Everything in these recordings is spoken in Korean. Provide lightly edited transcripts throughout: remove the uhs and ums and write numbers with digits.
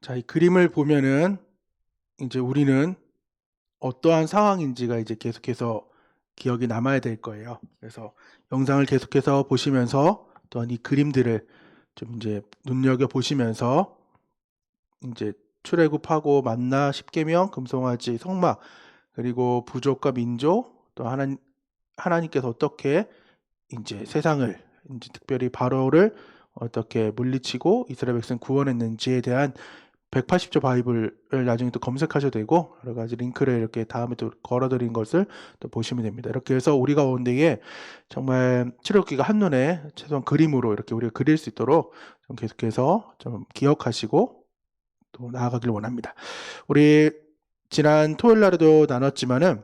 자, 이 그림을 보면은 이제 우리는 어떠한 상황인지가 이제 계속해서 기억이 남아야 될 거예요. 그래서 영상을 계속해서 보시면서 또한 이 그림들을 좀 이제 눈여겨 보시면서 이제 출애굽하고 만나, 십계명, 금송아지, 성막, 그리고 부족과 민족, 또 하나님께서 어떻게 이제 세상을 이제 특별히 바로를 어떻게 물리치고 이스라엘 백성 구원했는지에 대한 180조 바이블을 나중에 또 검색하셔도 되고, 여러 가지 링크를 이렇게 다음에 또 걸어드린 것을 또 보시면 됩니다. 이렇게 해서 우리 가운데에 정말 출애굽기가 한눈에 최소한 그림으로 이렇게 우리가 그릴 수 있도록 좀 계속해서 좀 기억하시고 또 나아가길 원합니다. 우리 지난 토요일 날에도 나눴지만은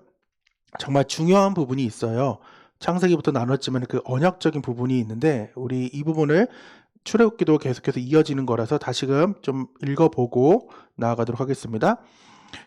정말 중요한 부분이 있어요. 창세기부터 나눴지만 그 언약적인 부분이 있는데, 우리 이 부분을 출애굽기도 계속해서 이어지는 거라서 다시금 좀 읽어보고 나아가도록 하겠습니다.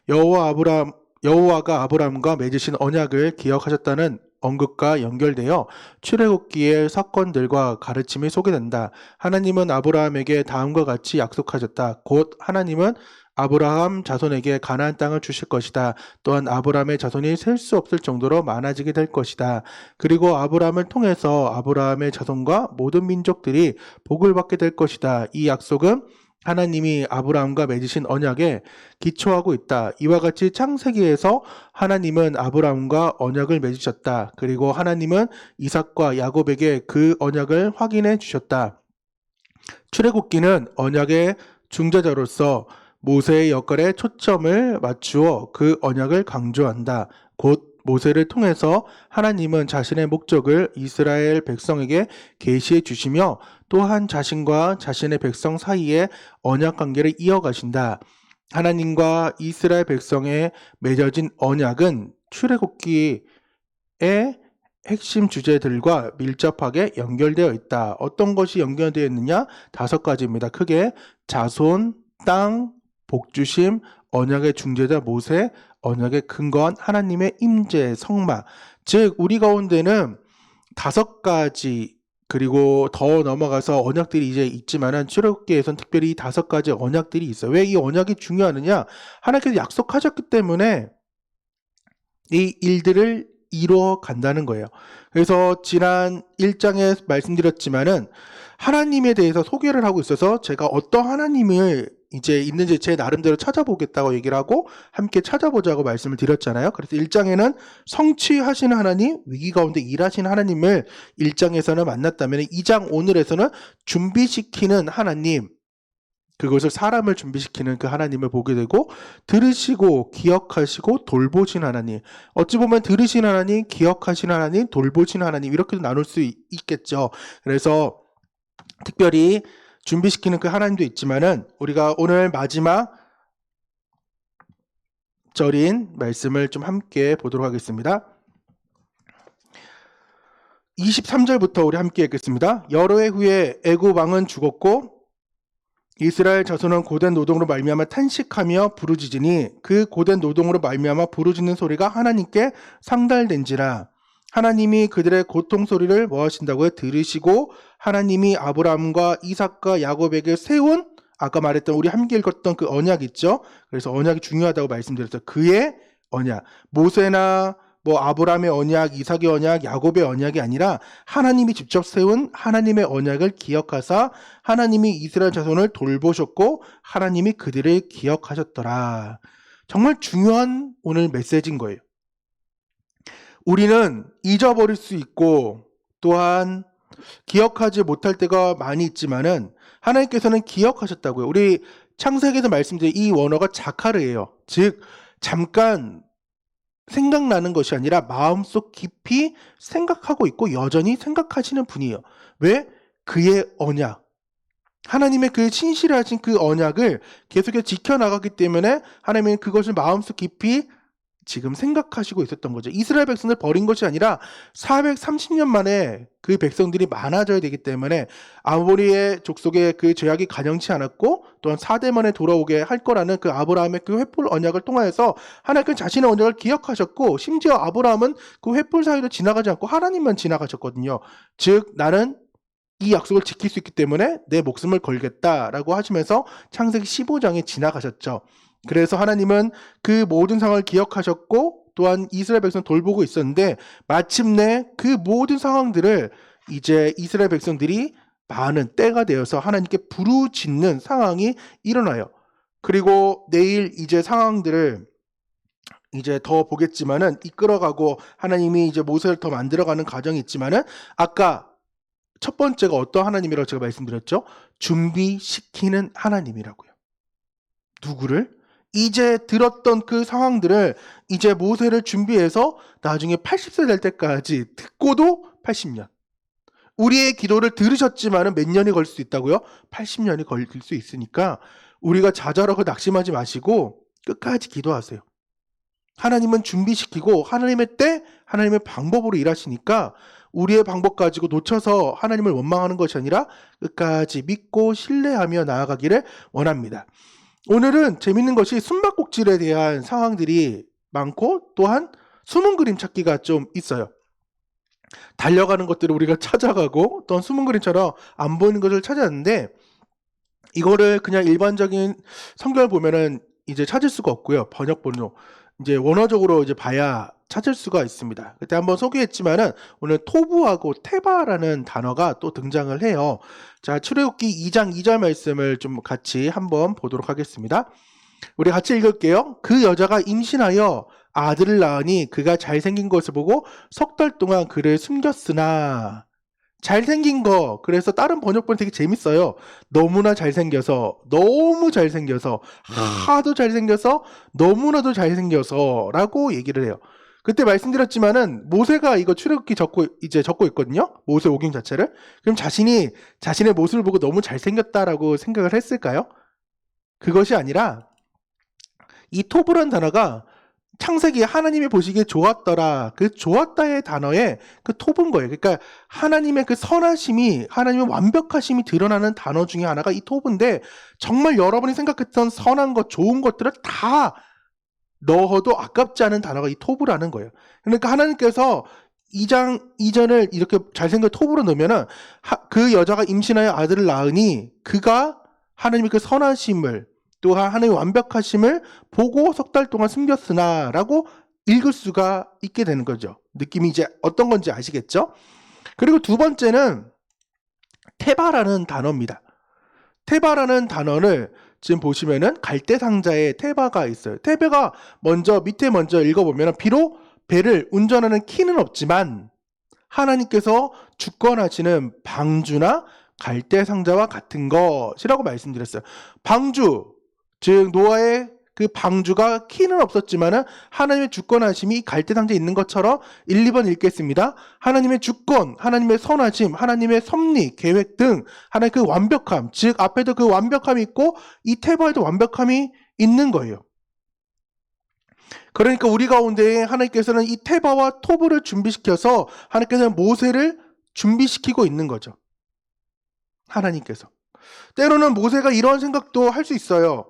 여호와가 아브라함과 맺으신 언약을 기억하셨다는 언급과 연결되어 출애굽기의 사건들과 가르침이 소개된다. 하나님은 아브라함에게 다음과 같이 약속하셨다. 곧 하나님은 아브라함 자손에게 가나안 땅을 주실 것이다. 또한 아브라함의 자손이 셀 수 없을 정도로 많아지게 될 것이다. 그리고 아브라함을 통해서 아브라함의 자손과 모든 민족들이 복을 받게 될 것이다. 이 약속은 하나님이 아브라함과 맺으신 언약에 기초하고 있다. 이와 같이 창세기에서 하나님은 아브라함과 언약을 맺으셨다. 그리고 하나님은 이삭과 야곱에게 그 언약을 확인해 주셨다. 출애굽기는 언약의 중재자로서 모세의 역할에 초점을 맞추어 그 언약을 강조한다. 곧 모세를 통해서 하나님은 자신의 목적을 이스라엘 백성에게 계시해 주시며 또한 자신과 자신의 백성 사이에 언약 관계를 이어가신다. 하나님과 이스라엘 백성에 맺어진 언약은 출애굽기의 핵심 주제들과 밀접하게 연결되어 있다. 어떤 것이 연결되어 있느냐? 5가지입니다. 크게 자손, 땅, 복주심, 언약의 중재자 모세, 언약의 근거한 하나님의 임재, 성막. 즉 우리 가운데는 5가지, 그리고 더 넘어가서 언약들이 이제 있지만은 출애굽기에선 특별히 5가지 언약들이 있어요. 왜 이 언약이 중요하느냐? 하나님께서 약속하셨기 때문에 이 일들을 이루어 간다는 거예요. 그래서 지난 1장에 말씀드렸지만은 하나님에 대해서 소개를 하고 있어서 제가 어떤 하나님을 이제 있는지 제 나름대로 찾아보겠다고 얘기를 하고 함께 찾아보자고 말씀을 드렸잖아요. 그래서 1장에는 성취하시는 하나님, 위기 가운데 일하시는 하나님을 1장에서는 만났다면 2장 오늘에서는 준비시키는 하나님, 그것을 사람을 준비시키는 그 하나님을 보게 되고, 들으시고 기억하시고 돌보신 하나님, 어찌 보면 들으신 하나님, 기억하신 하나님, 돌보신 하나님 이렇게도 나눌 수 있겠죠. 그래서 특별히 준비시키는 그 하나님도 있지만은 우리가 오늘 마지막 절인 말씀을 좀 함께 보도록 하겠습니다. 23절부터 우리 함께 읽겠습니다. 여러 해 후에 애굽 왕은 죽었고 이스라엘 자손은 고된 노동으로 말미암아 탄식하며 부르짖으니 그 고된 노동으로 말미암아 부르짖는 소리가 하나님께 상달된지라. 하나님이 그들의 고통 소리를 뭐 하신다고요? 들으시고 하나님이 아브라함과 이삭과 야곱에게 세운, 아까 말했던 우리 함께 읽었던 그 언약 있죠? 그래서 언약이 중요하다고 말씀드렸어요. 그의 언약, 모세나 뭐 아브라함의 언약, 이삭의 언약, 야곱의 언약이 아니라 하나님이 직접 세운 하나님의 언약을 기억하사 하나님이 이스라엘 자손을 돌보셨고 하나님이 그들을 기억하셨더라. 정말 중요한 오늘 메시지인 거예요. 우리는 잊어버릴 수 있고 또한 기억하지 못할 때가 많이 있지만은 하나님께서는 기억하셨다고요. 우리 창세기에서 말씀드린 이 원어가 자카르예요. 즉 잠깐 생각나는 것이 아니라 마음속 깊이 생각하고 있고 여전히 생각하시는 분이에요. 왜? 그의 언약, 하나님의 그 신실하신 그 언약을 계속해서 지켜나가기 때문에 하나님은 그것을 마음속 깊이 지금 생각하시고 있었던 거죠. 이스라엘 백성을 버린 것이 아니라 430년 만에 그 백성들이 많아져야 되기 때문에 아모리의 족속의 그 죄악이 가념치 않았고 또한 4대 만에 돌아오게 할 거라는 그 아브라함의 그 횃불 언약을 통하여서 하나님은 자신의 언약을 기억하셨고, 심지어 아브라함은 그 횃불 사이로 지나가지 않고 하나님만 지나가셨거든요. 즉 나는 이 약속을 지킬 수 있기 때문에 내 목숨을 걸겠다라고 하시면서 창세기 15장에 지나가셨죠. 그래서 하나님은 그 모든 상황을 기억하셨고 또한 이스라엘 백성 돌보고 있었는데 마침내 그 모든 상황들을 이제 이스라엘 백성들이 많은 때가 되어서 하나님께 부르짖는 상황이 일어나요. 그리고 내일 이제 상황들을 이제 더 보겠지만은 이끌어가고 하나님이 이제 모세를 더 만들어가는 과정이 있지만은 아까 첫 번째가 어떤 하나님이라고 제가 말씀드렸죠? 준비시키는 하나님이라고요. 누구를? 이제 들었던 그 상황들을 이제 모세를 준비해서 나중에 80세 될 때까지 듣고도 80년. 우리의 기도를 들으셨지만은 몇 년이 걸릴 수 있다고요? 80년이 걸릴 수 있으니까 우리가 좌절하고 낙심하지 마시고 끝까지 기도하세요. 하나님은 준비시키고 하나님의 때, 하나님의 방법으로 일하시니까 우리의 방법 가지고 놓쳐서 하나님을 원망하는 것이 아니라 끝까지 믿고 신뢰하며 나아가기를 원합니다. 오늘은 재밌는 것이 숨바꼭질에 대한 상황들이 많고 또한 숨은 그림 찾기가 좀 있어요. 달려가는 것들을 우리가 찾아가고 또 숨은 그림처럼 안 보이는 것을 찾았는데 이거를 그냥 일반적인 성경을 보면은 이제 찾을 수가 없고요. 번역본으로 이제 원어적으로 이제 봐야 찾을 수가 있습니다. 그때 한번 소개했지만은 오늘 토부하고 테바라는 단어가 또 등장을 해요. 자, 출애굽기 2장 2절 말씀을 좀 같이 한번 보도록 하겠습니다. 우리 같이 읽을게요. 그 여자가 임신하여 아들을 낳으니 그가 잘생긴 것을 보고 석 달 동안 그를 숨겼으나 잘생긴 거. 그래서 다른 번역본이 되게 재밌어요. 너무나 잘생겨서, 너무 잘생겨서, 하도 잘생겨서, 너무나도 잘생겨서 라고 얘기를 해요. 그때 말씀드렸지만은 모세가 이거 출애굽기 적고 있거든요. 모세 오경 자체를. 그럼 자신의 모습을 보고 너무 잘생겼다라고 생각을 했을까요? 그것이 아니라 이 토브란 단어가 창세기에 하나님이 보시기에 좋았더라. 그 좋았다의 단어에 그 토브인 거예요. 그러니까 하나님의 그 선하심이, 하나님의 완벽하심이 드러나는 단어 중에 하나가 이 토브인데 정말 여러분이 생각했던 선한 것, 좋은 것들을 다 넣어도 아깝지 않은 단어가 이 토브라는 거예요. 그러니까 하나님께서 2장 이전을 이렇게 잘생긴 토브로 넣으면은 그 여자가 임신하여 아들을 낳으니 그가 하나님의 그 선하심을 또한 하나님의 완벽하심을 보고 석 달 동안 숨겼으나 라고 읽을 수가 있게 되는 거죠. 느낌이 이제 어떤 건지 아시겠죠? 그리고 두 번째는 테바라는 단어입니다. 테바라는 단어를 지금 보시면은 갈대 상자에 테바가 있어요. 테바가 밑에 먼저 읽어보면 비록 배를 운전하는 키는 없지만 하나님께서 주권하시는 방주나 갈대 상자와 같은 것이라고 말씀드렸어요. 방주, 즉 노아의 그 방주가 키는 없었지만은 하나님의 주권하심이 갈대 상자에 있는 것처럼 1, 2번 읽겠습니다. 하나님의 주권, 하나님의 선하심, 하나님의 섭리, 계획 등 하나님의 그 완벽함, 즉 앞에도 그 완벽함이 있고 이 테바에도 완벽함이 있는 거예요. 그러니까 우리 가운데 하나님께서는 이 테바와 토브를 준비시켜서 하나님께서는 모세를 준비시키고 있는 거죠. 하나님께서. 때로는 모세가 이런 생각도 할 수 있어요.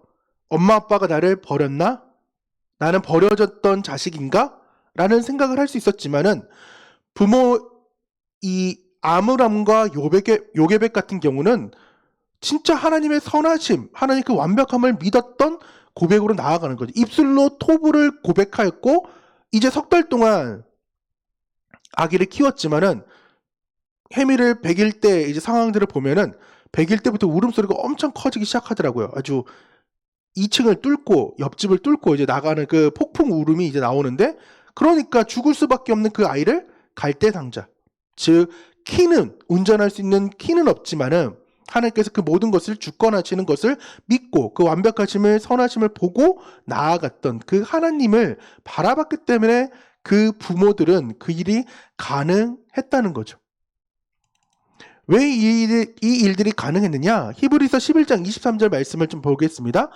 엄마 아빠가 나를 버렸나? 나는 버려졌던 자식인가? 라는 생각을 할 수 있었지만은 부모 이 아므람과 요게벳 같은 경우는 진짜 하나님의 선하심, 하나님 그 완벽함을 믿었던 고백으로 나아가는 거죠. 입술로 토부를 고백하였고 이제 석 달 동안 아기를 키웠지만은 해밀을 100일 때 이제 상황들을 보면은 100일 때부터 울음소리가 엄청 커지기 시작하더라고요. 아주 2층을 뚫고 옆집을 뚫고 이제 나가는 그 폭풍 울음이 이제 나오는데 그러니까 죽을 수밖에 없는 그 아이를 갈대 상자. 즉 키는 운전할 수 있는 키는 없지만은 하나님께서 그 모든 것을 주권하시는 것을 믿고 그 완벽하심을 선하심을 보고 나아갔던 그 하나님을 바라봤기 때문에 그 부모들은 그 일이 가능했다는 거죠. 왜 이 일들이 가능했느냐? 히브리서 11장 23절 말씀을 좀 보겠습니다.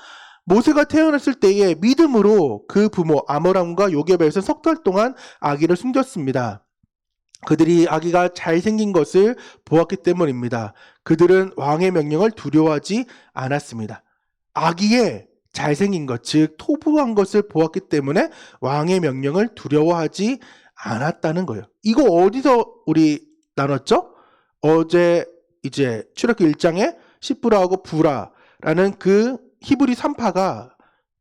모세가 태어났을 때에 믿음으로 그 부모 아므람과 요게벳은 석 달 동안 아기를 숨겼습니다. 그들이 아기가 잘생긴 것을 보았기 때문입니다. 그들은 왕의 명령을 두려워하지 않았습니다. 아기의 잘생긴 것, 즉 토부한 것을 보았기 때문에 왕의 명령을 두려워하지 않았다는 거예요. 이거 어디서 우리 나눴죠? 어제 이제 출애굽기 1장에 시브라하고 부라라는 그 히브리 3파가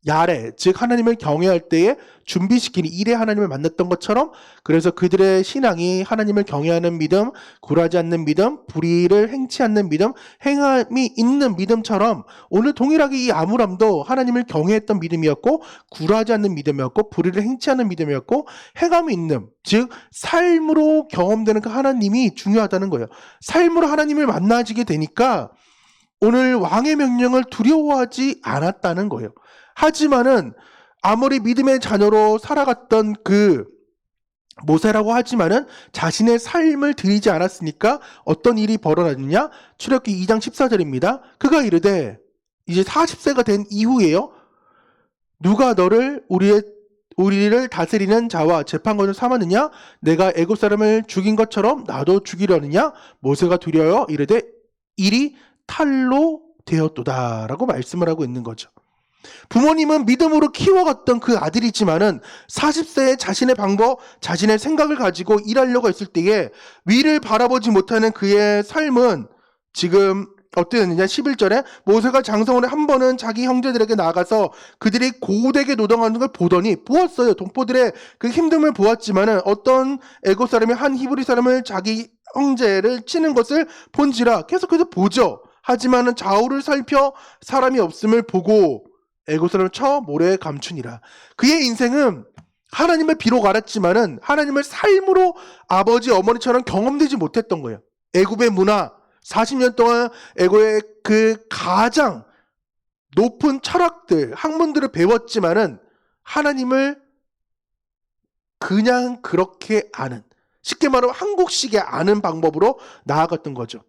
야레, 즉 하나님을 경외할 때에 준비시키는 일에 하나님을 만났던 것처럼, 그래서 그들의 신앙이 하나님을 경외하는 믿음, 굴하지 않는 믿음, 불의를 행치 않는 믿음, 행함이 있는 믿음처럼 오늘 동일하게 이 아므람도 하나님을 경외했던 믿음이었고, 굴하지 않는 믿음이었고, 불의를 행치 않는 믿음이었고, 행함이 있는, 즉 삶으로 경험되는 그 하나님이 중요하다는 거예요. 삶으로 하나님을 만나지게 되니까 오늘 왕의 명령을 두려워하지 않았다는 거예요. 하지만은 아무리 믿음의 자녀로 살아갔던 그 모세라고 하지만은 자신의 삶을 드리지 않았으니까 어떤 일이 벌어졌느냐? 출애굽기 2장 14절입니다. 그가 이르되, 이제 40세가 된 이후에요, 누가 너를 우리를 다스리는 자와 재판관을 삼았느냐? 내가 애굽 사람을 죽인 것처럼 나도 죽이려느냐? 모세가 두려워 이르되 일이 탈로 되었도다라고 말씀을 하고 있는 거죠. 부모님은 믿음으로 키워갔던 그 아들이지만은 40세에 자신의 방법, 자신의 생각을 가지고 일하려고 했을 때에 위를 바라보지 못하는 그의 삶은 지금 어땠느냐? 11절에 모세가 장성원에 한 번은 자기 형제들에게 나가서 그들이 고되게 노동하는 걸 보더니, 보았어요. 동포들의 그 힘듦을 보았지만은 어떤 애굽 사람이 한 히브리 사람을 자기 형제를 치는 것을 본지라 계속해서 보죠. 하지만은 좌우를 살펴 사람이 없음을 보고 애굽 사람을 쳐 모래에 감추니라. 그의 인생은 하나님을 비록 알았지만은 하나님을 삶으로 아버지 어머니처럼 경험되지 못했던 거예요. 애굽의 문화, 40년 동안 애굽의 그 가장 높은 철학들, 학문들을 배웠지만은 하나님을 그냥 그렇게 아는, 쉽게 말하면 한국식의 아는 방법으로 나아갔던 거죠.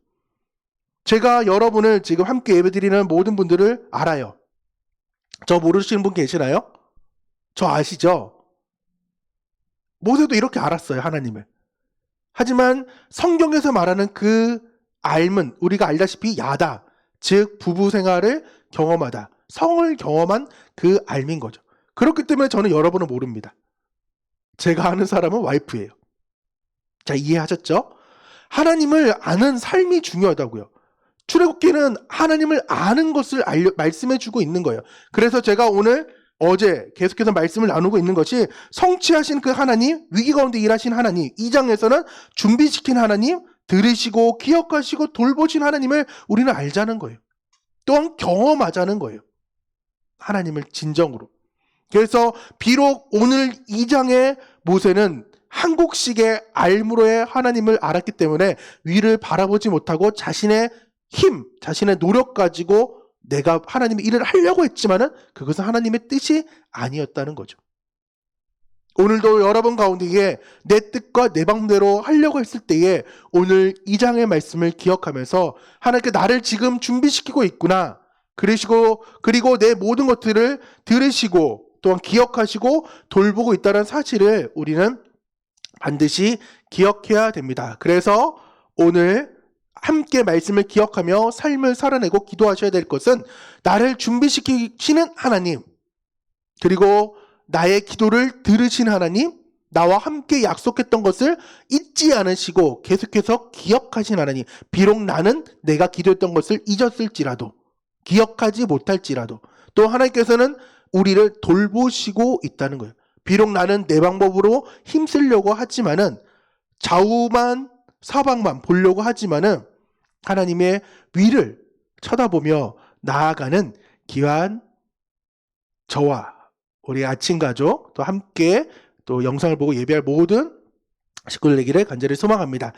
제가 여러분을 지금 함께 예배드리는 모든 분들을 알아요. 저 모르시는 분 계시나요? 저 아시죠? 모세도 이렇게 알았어요, 하나님을. 하지만 성경에서 말하는 그 알은 우리가 알다시피 야다, 즉 부부 생활을 경험하다, 성을 경험한 그 알인 거죠. 그렇기 때문에 저는 여러분을 모릅니다. 제가 아는 사람은 와이프예요. 자, 이해하셨죠? 하나님을 아는 삶이 중요하다고요. 출애굽기는 하나님을 아는 것을 말씀해주고 있는 거예요. 그래서 제가 어제 계속해서 말씀을 나누고 있는 것이, 성취하신 그 하나님, 위기 가운데 일하신 하나님, 2장에서는 준비시킨 하나님, 들으시고 기억하시고 돌보신 하나님을 우리는 알자는 거예요. 또한 경험하자는 거예요. 하나님을 진정으로. 그래서 비록 오늘 2장의 모세는 한국식의 알무로의 하나님을 알았기 때문에 위를 바라보지 못하고 자신의 힘, 자신의 노력 가지고 내가 하나님의 일을 하려고 했지만은 그것은 하나님의 뜻이 아니었다는 거죠. 오늘도 여러분 가운데에 내 뜻과 내 방대로 하려고 했을 때에 오늘 2장의 말씀을 기억하면서 하나님께 나를 지금 준비시키고 있구나, 그리고 내 모든 것들을 들으시고 또한 기억하시고 돌보고 있다는 사실을 우리는 반드시 기억해야 됩니다. 그래서 오늘 함께 말씀을 기억하며 삶을 살아내고 기도하셔야 될 것은, 나를 준비시키시는 하나님, 그리고 나의 기도를 들으신 하나님, 나와 함께 약속했던 것을 잊지 않으시고 계속해서 기억하신 하나님. 비록 나는 내가 기도했던 것을 잊었을지라도, 기억하지 못할지라도 또 하나님께서는 우리를 돌보시고 있다는 거예요. 비록 나는 내 방법으로 힘쓰려고 하지만은, 좌우만 사방만 보려고 하지만은 하나님의 위를 쳐다보며 나아가는 귀한 저와 우리 아침 가족, 또 함께 또 영상을 보고 예배할 모든 식구들 되기를 간절히 소망합니다.